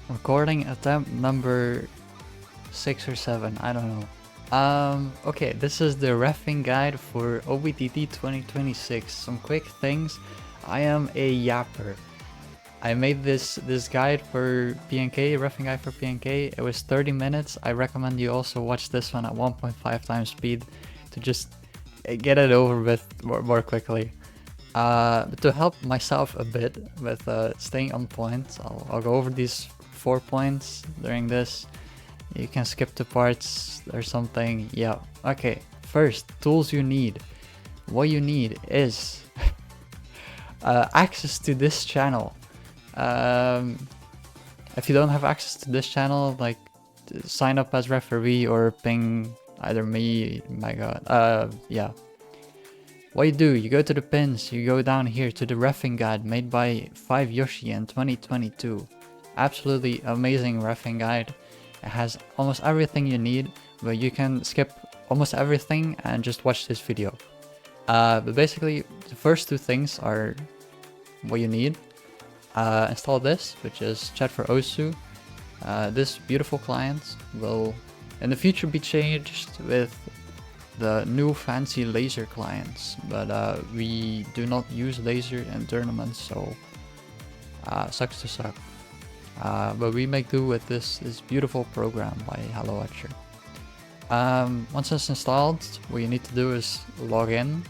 Recording attempt number 6 or 7, I don't know. Okay, this is the reffing guide for Obtt 2026. Some quick things. I am a yapper. I made this guide for PNK, reffing guide for PNK. It was 30 minutes. I recommend you also watch this one at 1.5 times speed to just get it over with more quickly. But to help myself a bit with staying on point, I'll go over these 4 points during this. You can skip to parts or something. Yeah. Okay. First, tools you need. What you need is access to this channel. If you don't have access to this channel, like sign up as referee or ping either me. My God. Yeah. What you do, you go to the pins, you go down here to the reffing guide made by 5Yoshi in 2022. Absolutely amazing reffing guide. It has almost everything you need, but you can skip almost everything and just watch this video. But basically, the first two things are what you need. Install this, which is chat for Osu. This beautiful client will in the future be changed with the new fancy laser clients, but we do not use laser in tournaments, so sucks to suck. But we make do with this beautiful program by Hello Etcher. Once it's installed, what you need to do is log in.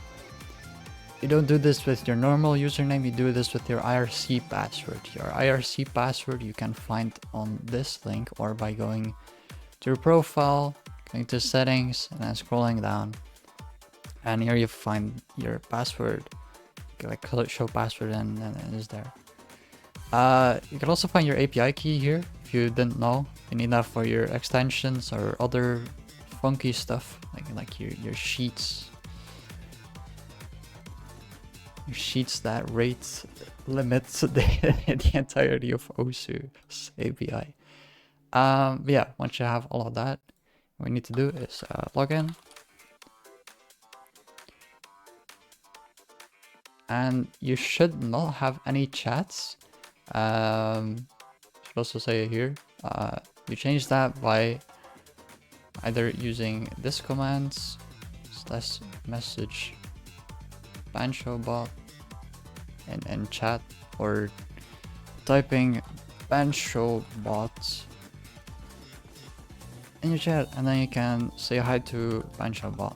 You don't do this with your normal username, you do this with your IRC password. Your IRC password you can find on this link or by going to your profile, going to settings, and then scrolling down. And here you find your password. You can like show password and it is there. You can also find your API key here if you didn't know. You need that for your extensions or other funky stuff like your sheets. Your sheets that rate limits the entirety of Osu's API. But yeah, once you have all of that, what you need to do is log in. And you should not have any chats. Should also say here, you change that by either using this command /message banshowbot and chat, or typing banshowbot in your chat, and then you can say hi to banshowbot,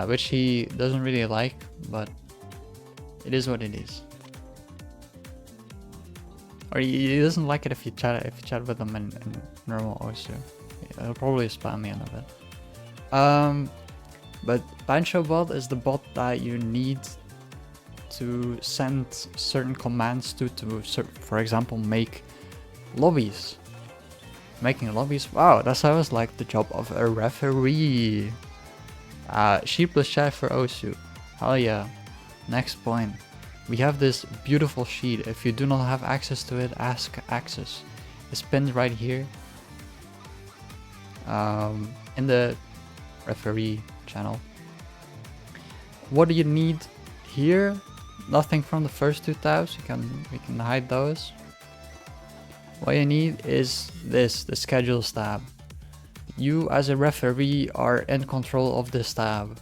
which he doesn't really like, but it is what it is. Or he doesn't like it if you chat with him in normal Osu. He'll probably spam the end of it. But banshowbot is the bot that you need to send certain commands to for example, make lobbies. Making lobbies, wow, that sounds like the job of a referee. Sheet plus chat for Osu. Hell yeah. Next point. We have this beautiful sheet. If you do not have access to it, ask access. It's pinned right here. In the referee channel. What do you need here? Nothing from the first two tabs. We can hide those. What you need is this, the schedules tab. You as a referee are in control of this tab.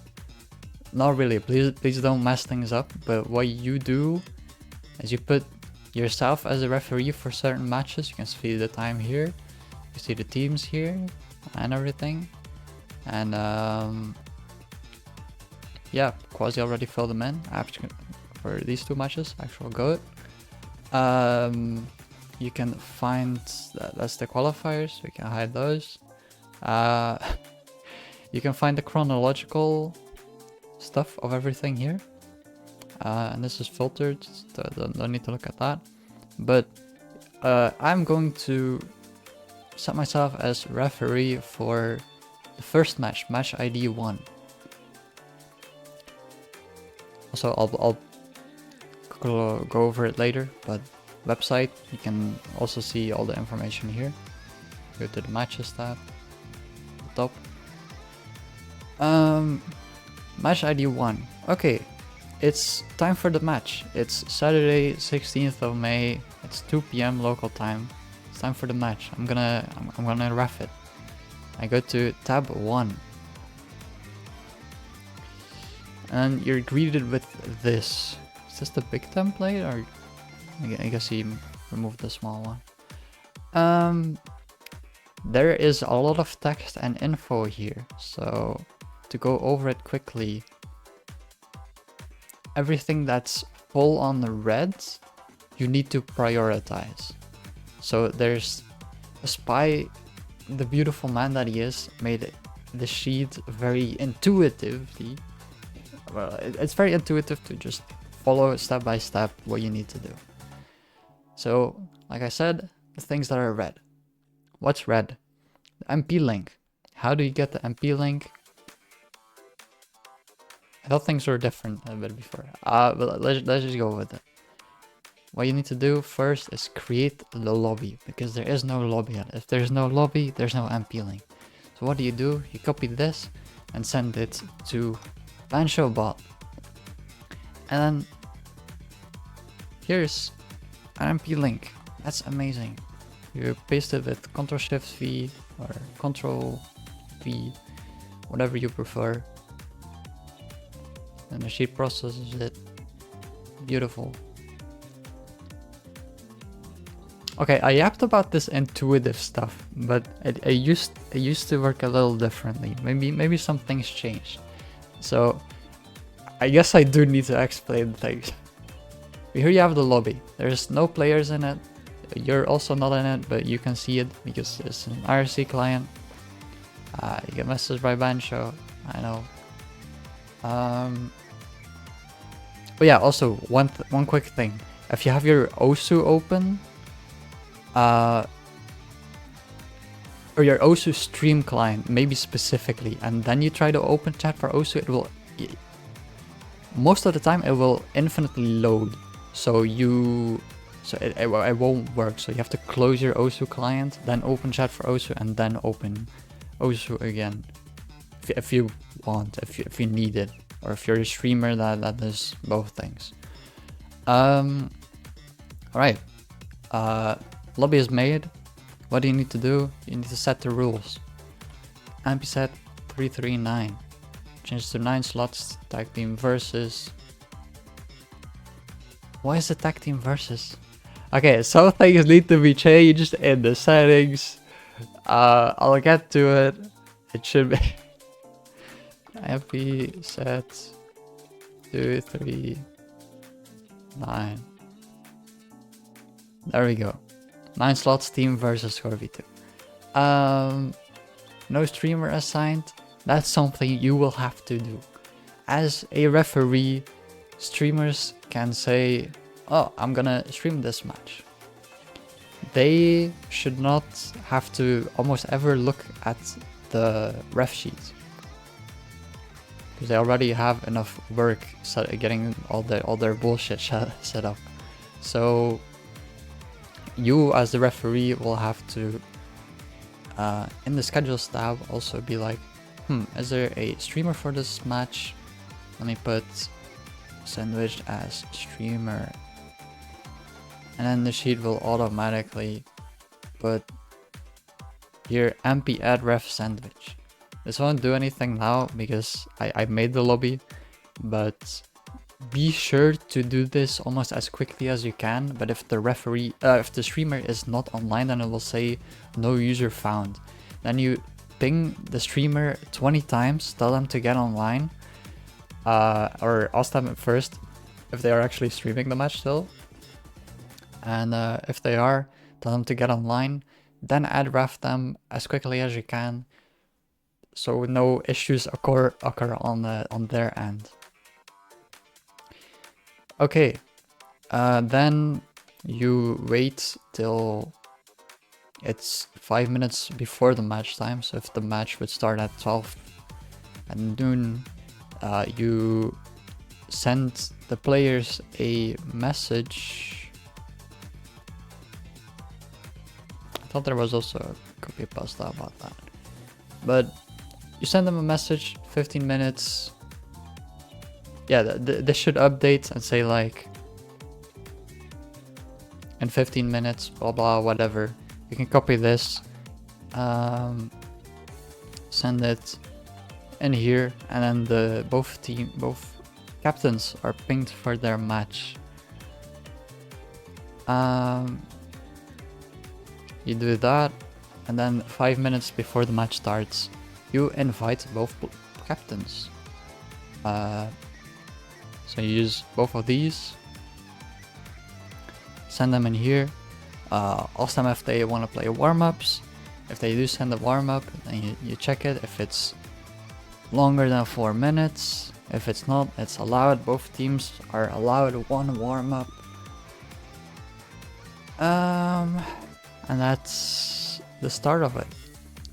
Not really, please don't mess things up, but what you do is you put yourself as a referee for certain matches. You can see the time here, you see the teams here and everything. And yeah, Quasi already filled them in for these two matches, actual GOAT. You can find that's the qualifiers, we can hide those. You can find the chronological stuff of everything here, and this is filtered, so don't need to look at that. But I'm going to set myself as referee for the first match ID 1. Also, I'll go over it later, but website, you can also see all the information here. Go to the matches tab, the top. Match ID 1. Okay, it's time for the match. It's Saturday, 16th of May. It's 2 PM local time. It's time for the match. I'm gonna ref it. I go to tab 1. And you're greeted with this. Is this the big template, or I guess he removed the small one. There is a lot of text and info here, so to go over it quickly, everything that's full on the red, you need to prioritize. So there's a spy, the beautiful man that he is, made the sheet very intuitively. Well, it's very intuitive to just follow step by step what you need to do. So, like I said, the things that are red. What's red? The MP link. How do you get the MP link? I thought things were different a bit before. But let's just go with it. What you need to do first is create the lobby, because there is no lobby yet. If there's no lobby, there's no MP link. So what do? You copy this and send it to Obtt. And then here's an MP link. That's amazing. You paste it with Ctrl-Shift-V or Ctrl-V, whatever you prefer. And the sheet processes it. Beautiful. Okay, I yapped about this intuitive stuff, but it used to work a little differently. Maybe some things changed. So I guess I do need to explain things. Here you have the lobby. There's no players in it. You're also not in it, but you can see it because it's an IRC client. You get messaged by Bancho. I know. But yeah, also one quick thing. If you have your OSU open, or your OSU stream client, maybe specifically, and then you try to open chat for OSU, it will, most of the time, it will infinitely load. So it won't work. So you have to close your OSU client, then open chat for OSU, and then open OSU again. If you want, if you need it, or if you're a streamer that does both things. Alright. Lobby is made. What do you need to do? You need to set the rules. MP set 339. Change to 9 slots. Tag team versus. Why is it tag team versus? Okay, some things need to be changed in the settings. I'll get to it. It should be MP set 239. There we go. 9 slots, team versus Corv2. No streamer assigned. That's something you will have to do. As a referee, streamers can say, oh, I'm gonna stream this match. They should not have to almost ever look at the ref sheet, because they already have enough work getting all their bullshit set up. So you as the referee will have to in the schedules tab also be like, is there a streamer for this match? Let me put sandwiched as streamer, and then the sheet will automatically put here MP add ref sandwich. This won't do anything now because I made the lobby, but be sure to do this almost as quickly as you can. But if the referee, if the streamer is not online, then it will say no user found. Then you ping the streamer 20 times, tell them to get online, or ask them first if they are actually streaming the match still. And if they are, tell them to get online, then add ref them as quickly as you can, so no issues occur on their end. Okay, then you wait till it's 5 minutes before the match time. So if the match would start at 12 at noon, you send the players a message. I thought there was also a copy pasta about that, but you send them a message 15 minutes. Yeah, this should update and say like in 15 minutes, blah blah, whatever. You can copy this, send it in here, and then both captains are pinged for their match. You do that, and then 5 minutes before the match starts, you invite both captains. So you use both of these, send them in here, ask them if they want to play warm-ups. If they do send a warm-up, then you check it. If it's longer than 4 minutes, if it's not, it's allowed. Both teams are allowed one warm-up. And that's the start of it.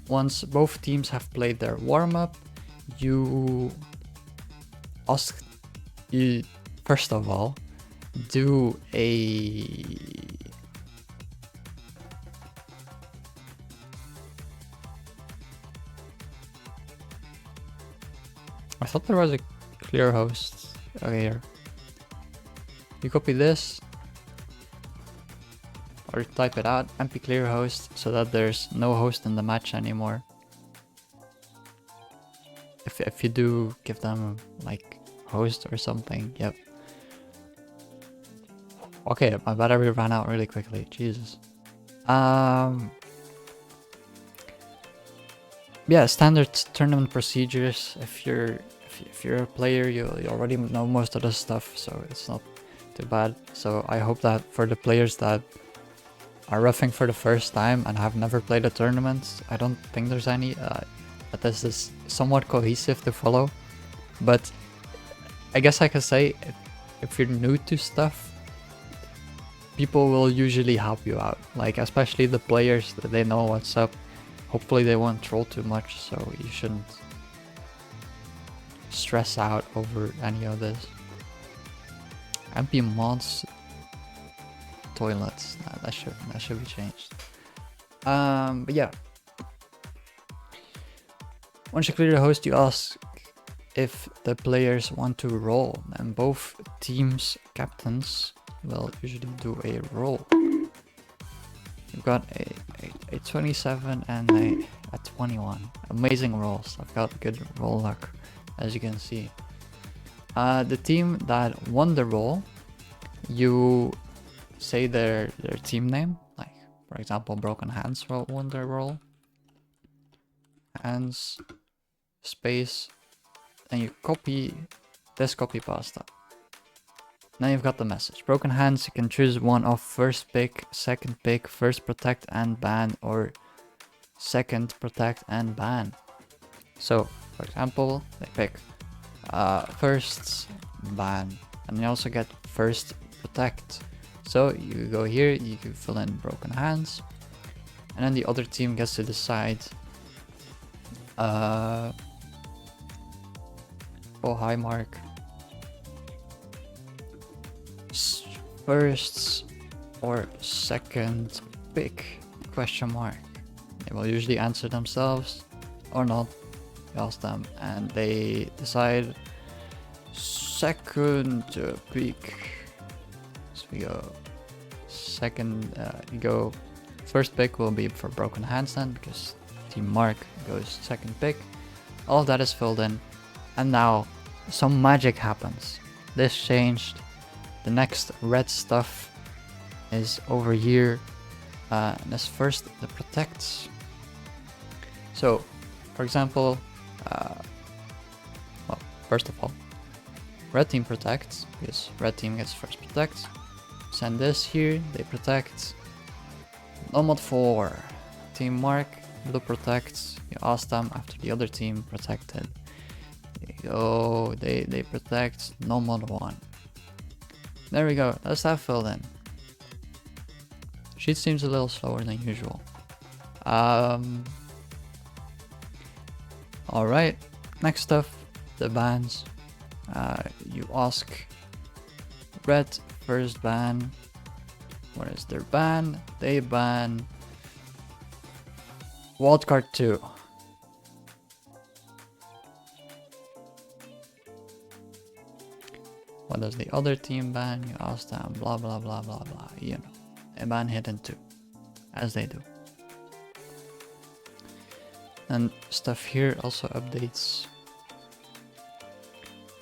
Once both teams have played their warm-up, you first of all do a I thought there was a clear host. Okay, here. You copy this or type it out, mp clear host, so that there's no host in the match anymore. If you do give them like host or something, yep. Okay, my battery ran out really quickly. Jesus. Yeah, standard tournament procedures. If you're a player, you already know most of the stuff, so it's not too bad. So I hope that for the players that are roughing for the first time and have never played a tournament, I don't think there's any. That this is somewhat cohesive to follow. But I guess I could say if you're new to stuff, people will usually help you out. Like especially the players, that they know what's up. Hopefully they won't troll too much, so you shouldn't stress out over any of this. MP mods toilets, that should be changed. But yeah. Once you clear the host, you ask if the players want to roll, and both teams' captains will usually do a roll. You've got a 27 and a 21. Amazing rolls. I've got good roll luck, as you can see. The team that won the roll, you say their team name. Like, for example, Broken Hands won their roll. Hands, space, and you copy this copy pasta. Now you've got the message. Broken Hands, you can choose one of first pick, second pick, first protect and ban, or second protect and ban. So, for example, they pick first ban, and you also get first protect. So you go here, you can fill in Broken Hands, and then the other team gets to decide. Oh, hi Mark. First or second pick, question mark. They will usually answer themselves or not. You ask them and they decide second pick. So we go second, you go first pick will be for Broken Hands then, because Team Mark goes second pick. All of that is filled in, and now some magic happens. This changed. The next red stuff is over here. And this first, the protects. So, for example, well, first of all, red team protects, because red team gets first protect. Send this here, they protect. Nomad 4, Team Mark, blue protects. You ask them after the other team protected. They protect Nomad 1. There we go, that's that filled in. Sheet seems a little slower than usual. Alright, next stuff, the bans. You ask red first ban. What is their ban? They ban Wildcard 2. What does the other team ban? You ask them, blah blah blah blah blah. You know, they ban Hidden 2, as they do. And stuff here also updates.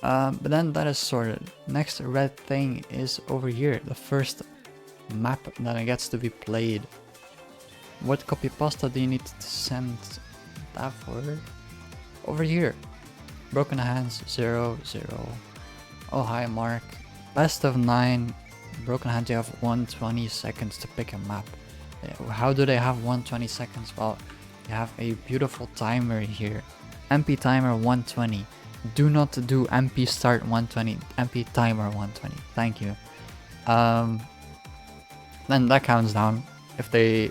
But then that is sorted. Next red thing is over here, the first map that gets to be played. What copy pasta do you need to send that for? Over here. Broken Hands 0, 0. Oh hi Mark. Best of 9. Broken Hands, you have 120 seconds to pick a map. How do they have 120 seconds? Well, you have a beautiful timer here. MP timer 120. Do not do MP start 120. MP timer 120. Thank you. Then that counts down. If they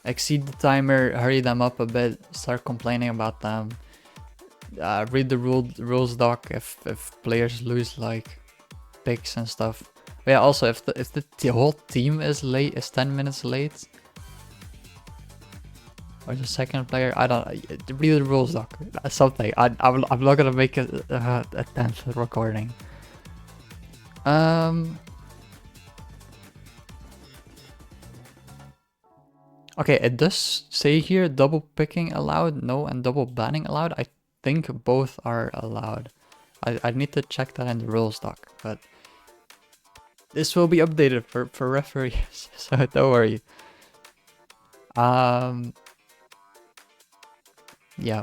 exceed the timer, hurry them up a bit. Start complaining about them. Read the rules doc if players lose like picks and stuff. But yeah, also if the whole team is late, is 10 minutes late, or the second player, I don't read the rules doc. Something. I'm not gonna make a 10th recording. Okay, it does say here double picking allowed, no, and double banning allowed. I think both are allowed. I need to check that in the rules doc, but this will be updated for referees, so don't worry. Yeah.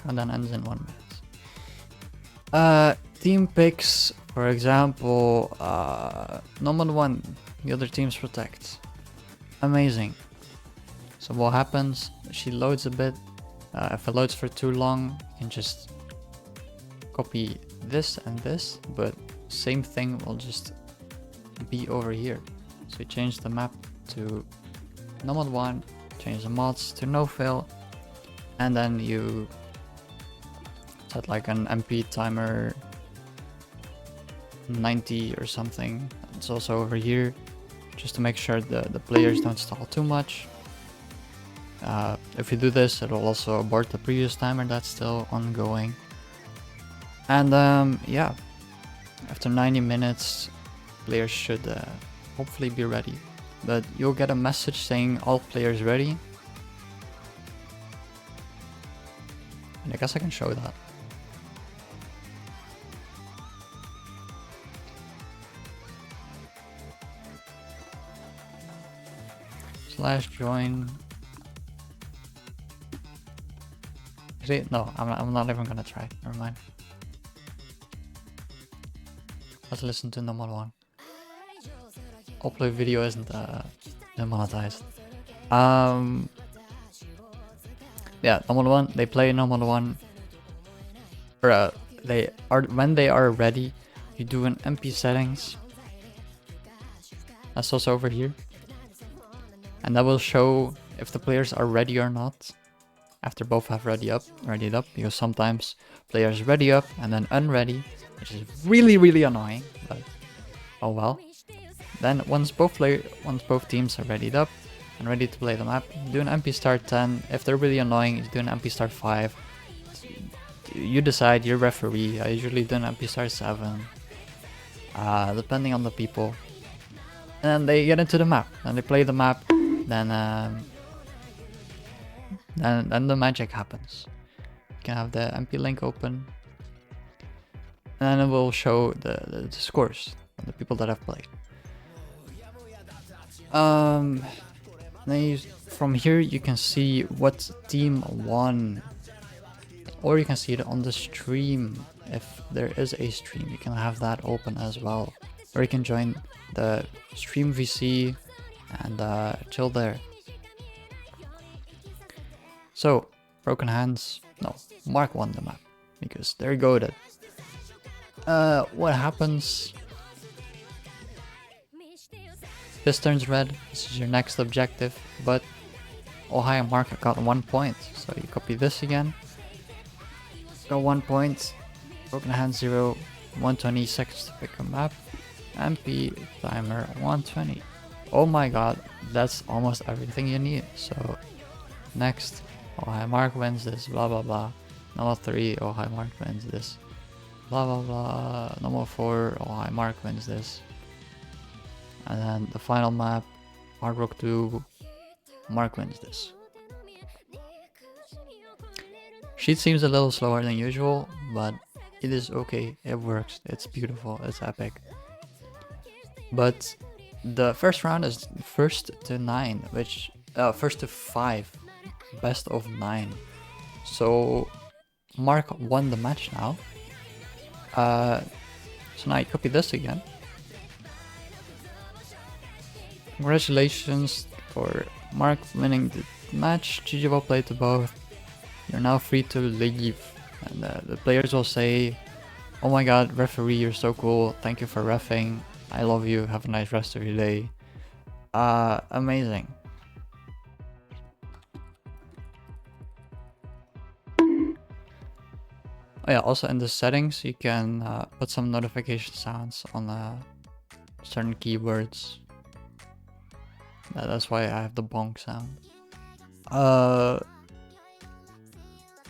Countdown ends in 1 minute. Team picks, for example, number 1, the other teams protect. Amazing. So what happens? She loads a bit. If it loads for too long, you can just copy this and this, but same thing will just be over here. So we change the map to normal 1, change the mods to no fill, and then you set like an MP timer 90 or something. It's also over here, just to make sure the players don't stall too much. If you do this, it will also abort the previous timer that's still ongoing. And yeah, after 90 minutes, players should hopefully be ready. But you'll get a message saying all players ready. And I guess I can show that. /join. No, I'm not even gonna try. Never mind. Let's listen to number 1. Upload video isn't demonetized. Yeah, number 1. They play number 1. Or they are when they are ready. You do an MP settings. That's also over here. And that will show if the players are ready or not. After both have readied up, because sometimes players ready up and then unready, which is really annoying, but oh well. Then once both teams are readied up and ready to play the map, do an MP start 10. If they're really annoying, you do an MP start 5. You decide, you're referee. I usually do an MP start 7, depending on the people. And then they get into the map and they play the map. Then the magic happens. You can have the MP link open, and then it will show the scores of the people that have played. Then from here you can see what team won, or you can see it on the stream. If there is a stream, you can have that open as well, or you can join the stream VC and chill there. So, Broken Hands, no, Mark won the map, because they're goated. What happens? This turns red, this is your next objective, but oh hi, Mark got 1 point, so you copy this again. Got 1 point, Broken Hands 0, 120 seconds to pick a map, MP timer 120. Oh my god, that's almost everything you need, so next. Oh hi, Mark wins this, blah blah blah. Number 3, oh hi, Mark wins this, blah blah blah. Number 4, oh hi, Mark wins this. And then the final map, Hard Rock 2, Mark wins this. Sheet seems a little slower than usual, but it is okay, it works, it's beautiful, it's epic. But the first round is first to 9, which first to 5, best of 9. So Mark won the match now. So now you copy this again. Congratulations for Mark winning the match. GG, well played to both. You're now free to leave. And the players will say, "Oh my god, referee, you're so cool. Thank you for reffing. I love you. Have a nice rest of your day." Amazing. Oh yeah, also in the settings, you can put some notification sounds on certain keywords. That's why I have the bonk sound.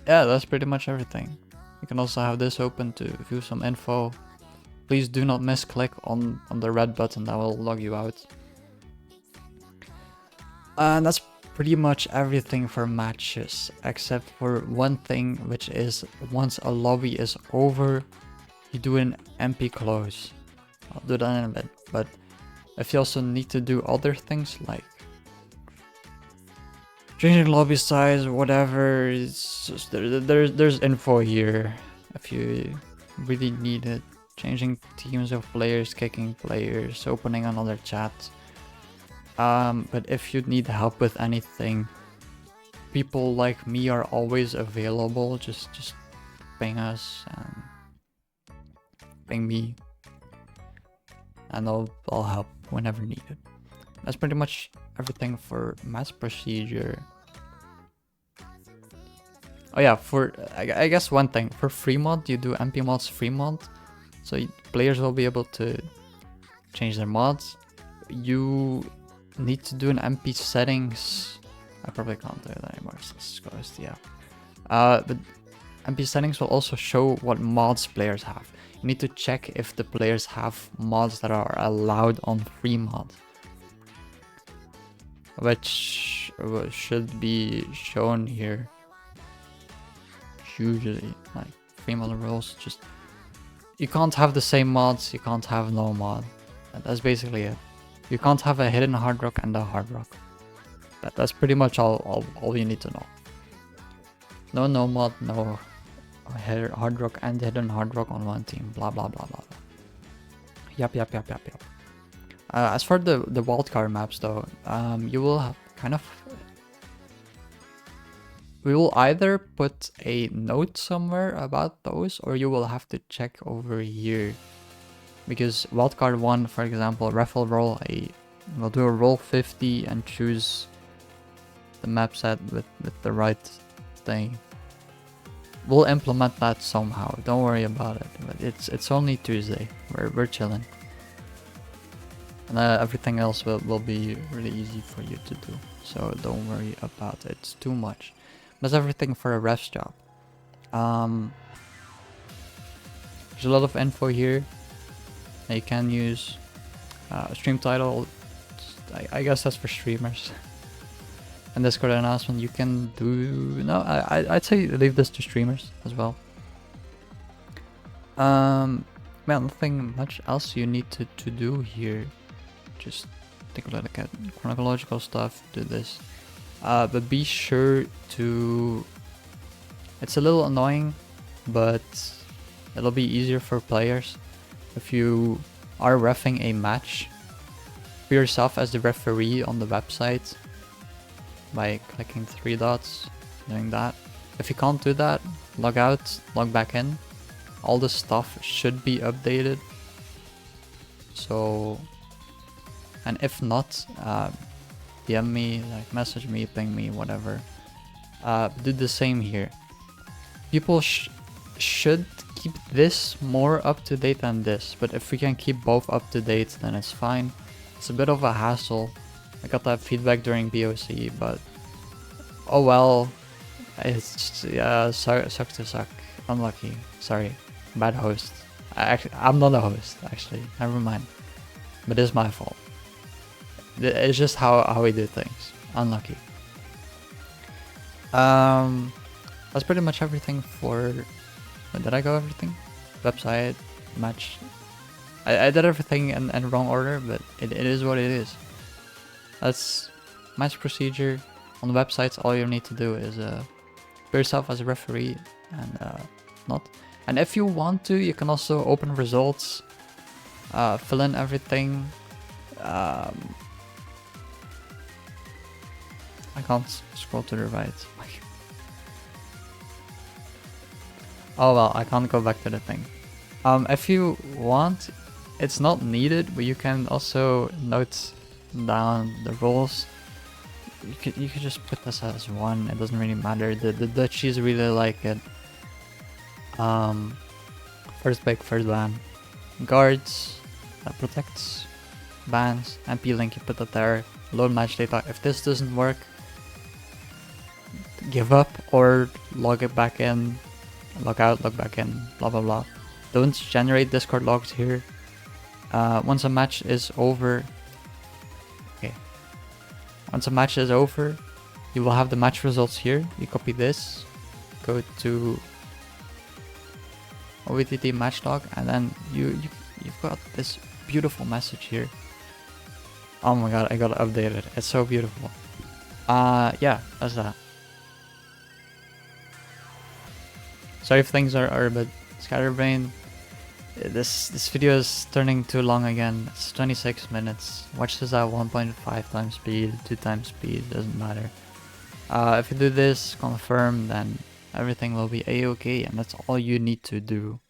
Yeah, that's pretty much everything. You can also have this open to view some info. Please do not misclick on the red button, that will log you out. And that's pretty much everything for matches, except for one thing, which is once a lobby is over, you do an MP close. I'll do that in a bit, but if you also need to do other things like changing lobby size, whatever, it's just, there's info here if you really need it. Changing teams of players, kicking players, opening another chat. But if you need help with anything, people like me are always available. Just ping us and ping me, and I'll help whenever needed. That's pretty much everything for match procedure. Oh yeah, for I guess one thing, for free mod, you do MP mods free mod, so players will be able to change their mods. You need to do an MP settings. I probably can't do that anymore since it's closed, yeah. But MP settings will also show what mods players have. You need to check if the players have mods that are allowed on free mod, which should be shown here. Usually, like free mod rules, just you can't have the same mods, you can't have no mod. That's basically it. You can't have a hidden hard rock and a hard rock. That's pretty much all you need to know. No mod, no hard rock and hidden hard rock on one team. Blah blah blah blah blah. Yup. As for the wildcard maps though, you will have we will either put a note somewhere about those, or you will have to check over here. Because wildcard 1, for example, ref will we'll do a roll 50 and choose the map set with the right thing. We'll implement that somehow, don't worry about it. But it's only Tuesday, we're chilling. And everything else will be really easy for you to do, so don't worry about it too much. That's everything for a ref's job. There's a lot of info here that you can use. Stream title, I guess that's for streamers. And Discord announcement you can do. No, I'd say leave this to streamers as well. Well, nothing much else you need to do here. Just take a look at chronological stuff, do this. But be sure to... It's a little annoying, but it'll be easier for players if you are reffing a match. Be yourself as the referee on the website by clicking 3 dots, doing that. If you can't do that, log out, log back in. All the stuff should be updated. So, and if not, DM me, like message me, ping me, whatever. Do the same here. People should keep this more up to date than this, but if we can keep both up to date, then it's fine. It's a bit of a hassle. I got that feedback during BOC, but oh well. It's just, yeah, sucks to suck. Unlucky. Sorry. Bad host. I'm not a host, actually. Never mind. But it's my fault. It's just how we do things. unlucky. That's pretty much everything for... Did I go everything? Website, match. I did everything in wrong order, but it is what it is. That's match procedure. On the websites, all you need to do is put yourself as a referee and not. And if you want to, you can also open results, fill in everything. I can't scroll to the right. Oh well, I can't go back to the thing. If you want, it's not needed, but you can also note down the rules. You could just put this as 1. It doesn't really matter. The Dutchies really like it. First pick, first ban. Guards, that protects bans. MP link, you put that there. Load match data. If this doesn't work, give up or log it back in. Log out, log back in, blah blah blah. Don't generate Discord logs here. Once a match is over, once a match is over, you will have the match results here. You copy this, go to Obtt match log, and then you've got this beautiful message here. Oh my god, I gotta update it. It's so beautiful. Yeah, that's that. Sorry if things are a bit scatterbrained. This video is turning too long again. It's 26 minutes. Watch this at 1.5 times speed, 2 times speed, doesn't matter. If you do this, confirm, then everything will be a-okay, and that's all you need to do.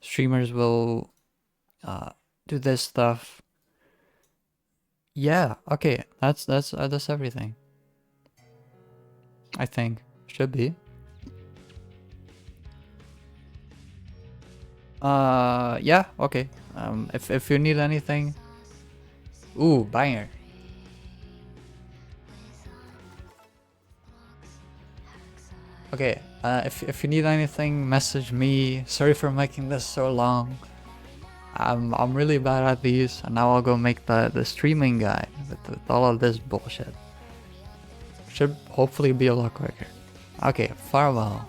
Streamers will do this stuff. Yeah, okay, that's everything. I think should be. Yeah, okay. If you need anything. Ooh, banger. Okay, if you need anything, message me. Sorry for making this so long. I'm really bad at these, and now I'll go make the streaming guide with all of this bullshit. Should hopefully be a lot quicker. Okay, farewell.